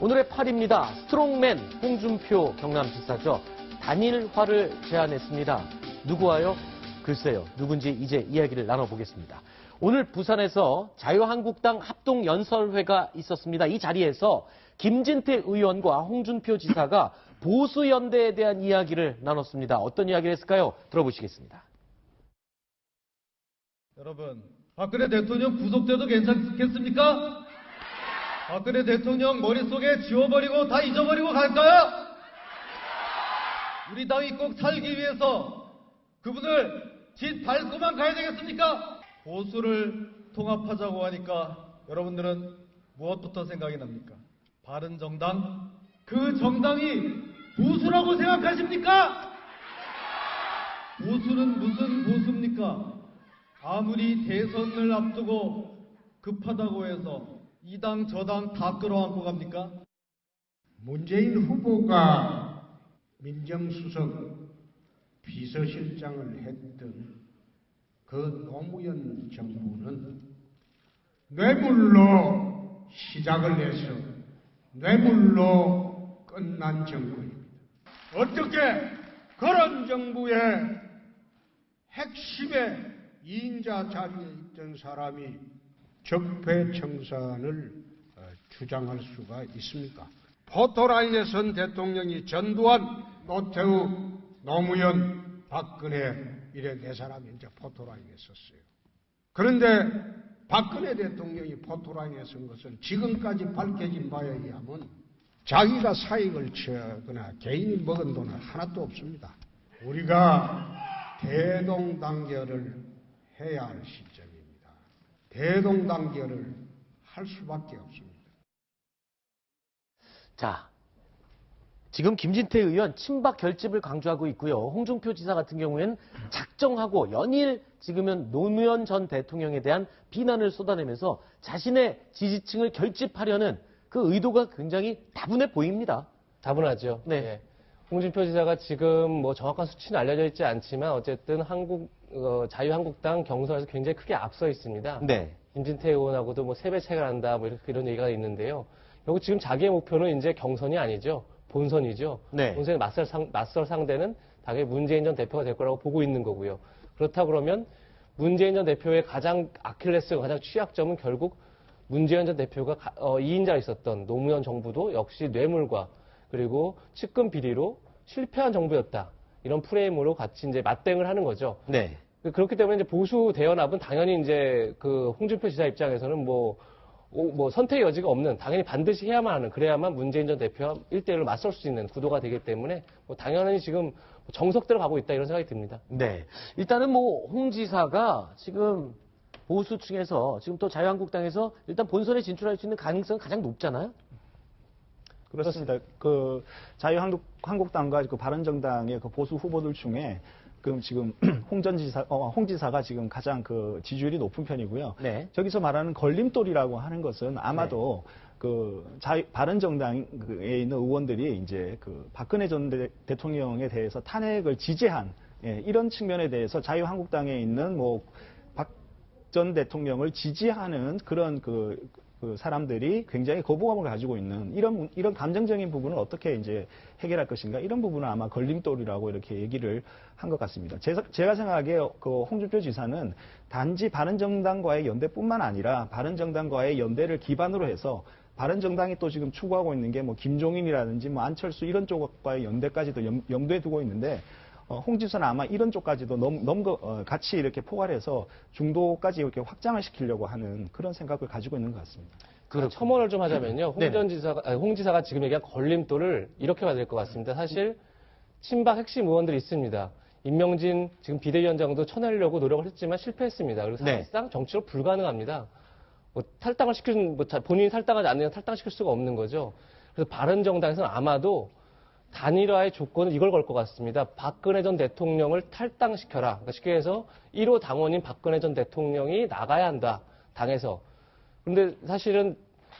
오늘의 8입니다. 스트롱맨 홍준표 경남지사죠. 단일화를 제안했습니다. 누구와요? 글쎄요. 누군지 이제 이야기를 나눠보겠습니다. 오늘 부산에서 자유한국당 합동연설회가 있었습니다. 이 자리에서 김진태 의원과 홍준표 지사가 보수연대에 대한 이야기를 나눴습니다. 어떤 이야기를 했을까요? 들어보시겠습니다. 여러분, 박근혜 대통령 구속돼도 괜찮겠습니까? 박근혜 대통령 머릿속에 지워버리고 다 잊어버리고 갈까요? 우리 당이 꼭 살기 위해서 그분을 짓 밟고만 가야 되겠습니까? 보수를 통합하자고 하니까 여러분들은 무엇부터 생각이 납니까? 바른정당? 그 정당이 보수라고 생각하십니까? 보수는 무슨 보수입니까? 아무리 대선을 앞두고 급하다고 해서 이 당 저 당 다 끌어안고 갑니까? 문재인 후보가 민정수석 비서실장을 했던 그 노무현 정부는 뇌물로 시작을 해서 뇌물로 끝난 정부입니다. 어떻게 그런 정부의 핵심의 2인자 자리에 있던 사람이 적폐청산을 주장할 수가 있습니까? 포토라인에 선 대통령이 전두환, 노태우, 노무현, 박근혜 이래 네 사람이 이제 포토라인에 섰어요. 그런데 박근혜 대통령이 포토라인에 선 것은 지금까지 밝혀진 바에 의하면 자기가 사익을 취하거나 개인이 먹은 돈은 하나도 없습니다. 우리가 대동단결을 해야 할 시점입니다. 대동단결을 할 수밖에 없습니다. 자, 지금 김진태 의원 친박 결집을 강조하고 있고요. 홍준표 지사 같은 경우에는 작정하고 연일 지금은 노무현 전 대통령에 대한 비난을 쏟아내면서 자신의 지지층을 결집하려는 그 의도가 굉장히 다분해 보입니다. 다분하죠. 네. 예. 홍준표 지사가 지금 뭐 정확한 수치는 알려져 있지 않지만 어쨌든 자유한국당 경선에서 굉장히 크게 앞서 있습니다. 네. 김진태 의원하고도 뭐 3배 차이가 난다 뭐 이런 얘기가 있는데요. 결국 지금 자기의 목표는 이제 경선이 아니죠. 본선이죠. 네. 본선에 맞설 상대는 당연히 문재인 전 대표가 될 거라고 보고 있는 거고요. 그렇다 그러면 문재인 전 대표의 가장 아킬레스건, 가장 취약점은 결국 문재인 전 대표가 2인자로 있었던 노무현 정부도 역시 뇌물과 그리고 측근 비리로 실패한 정부였다. 이런 프레임으로 같이 이제 맞대응을 하는 거죠. 네. 그렇기 때문에 이제 보수 대연합은 당연히 이제 그 홍준표 지사 입장에서는 뭐 선택의 여지가 없는, 당연히 반드시 해야만 하는, 그래야만 문재인 전 대표와 1대1로 맞설 수 있는 구도가 되기 때문에 뭐 당연히 지금 정석대로 가고 있다 이런 생각이 듭니다. 네. 일단은 뭐 홍 지사가 지금 보수층에서 지금 또 자유한국당에서 일단 본선에 진출할 수 있는 가능성이 가장 높잖아요. 그렇습니다. 그 자유한국당과 그 바른정당의 그 보수 후보들 중에 지금 홍 지사가 지금 가장 그 지지율이 높은 편이고요. 네. 저기서 말하는 걸림돌이라고 하는 것은 아마도 그 바른정당에 있는 의원들이 이제 그 박근혜 전 대통령에 대해서 탄핵을 지지한 이런 측면에 대해서 자유한국당에 있는 뭐 박 전 대통령을 지지하는 그런 그 사람들이 굉장히 거부감을 가지고 있는 이런 감정적인 부분을 어떻게 이제 해결할 것인가 이런 부분은 아마 걸림돌이라고 이렇게 얘기를 한 것 같습니다. 제가 생각하기에 그 홍준표 지사는 단지 바른정당과의 연대뿐만 아니라 바른정당과의 연대를 기반으로 해서 바른정당이 또 지금 추구하고 있는 게 뭐 김종인이라든지 뭐 안철수 이런 쪽과의 연대까지도 염두에 두고 있는데 홍 지사는 아마 이런 쪽까지도 같이 이렇게 포괄해서 중도까지 이렇게 확장을 시키려고 하는 그런 생각을 가지고 있는 것 같습니다. 첨언을 좀 하자면요. 홍 지사가 지금 얘기한 걸림돌을 이렇게 봐야 될 것 같습니다. 사실 친박 핵심 의원들이 있습니다. 임명진 지금 비대위원장도 쳐내려고 노력을 했지만 실패했습니다. 그리고 사실상 정치로 불가능합니다. 뭐 탈당을 본인이 탈당하지 않으면 탈당시킬 수가 없는 거죠. 그래서 바른정당에서는 아마도 단일화의 조건은 이걸 걸 것 같습니다. 박근혜 전 대통령을 탈당시켜라. 그러니까 쉽게 해서 1호 당원인 박근혜 전 대통령이 나가야 한다. 당에서. 그런데 사실은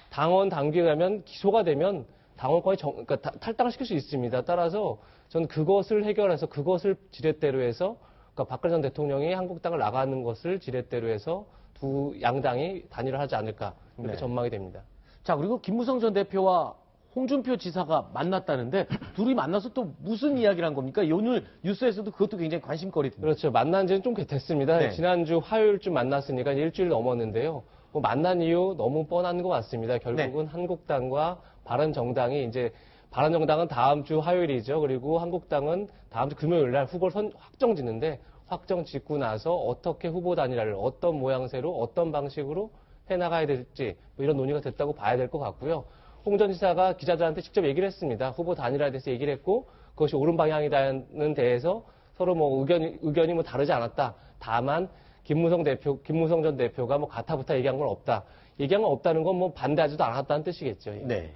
당원 당규에 의하면 기소가 되면 당원권이 그러니까 탈당을 시킬 수 있습니다. 따라서 저는 그것을 해결해서 그것을 지렛대로 해서 그러니까 박근혜 전 대통령이 한국당을 나가는 것을 지렛대로 해서 두 양당이 단일화하지 않을까 이렇게 전망이 됩니다. 자, 그리고 김무성 전 대표와 홍준표 지사가 만났다는데 둘이 만나서 또 무슨 이야기를 한 겁니까? 오늘 뉴스에서도 그것도 굉장히 관심거리입니다. 그렇죠. 만난 지는 좀 됐습니다. 네. 지난주 화요일쯤 만났으니까 일주일 넘었는데요. 뭐 만난 이유 너무 뻔한 것 같습니다. 결국은 한국당과 바른정당이 이제 바른정당은 다음 주 화요일이죠. 그리고 한국당은 다음 주 금요일 날 후보를 확정 짓는데 확정 짓고 나서 어떻게 후보 단일화를 어떤 모양새로 어떤 방식으로 해나가야 될지 뭐 이런 논의가 됐다고 봐야 될 것 같고요. 홍 전 지사가 기자들한테 직접 얘기를 했습니다. 후보 단일화에 대해서 얘기를 했고 그것이 옳은 방향이라는 데에서 서로 뭐 의견이 뭐 다르지 않았다. 다만 김무성 전 대표가 뭐 가타부타 얘기한 건 없다. 얘기한 건 없다는 건 뭐 반대하지도 않았다는 뜻이겠죠. 네.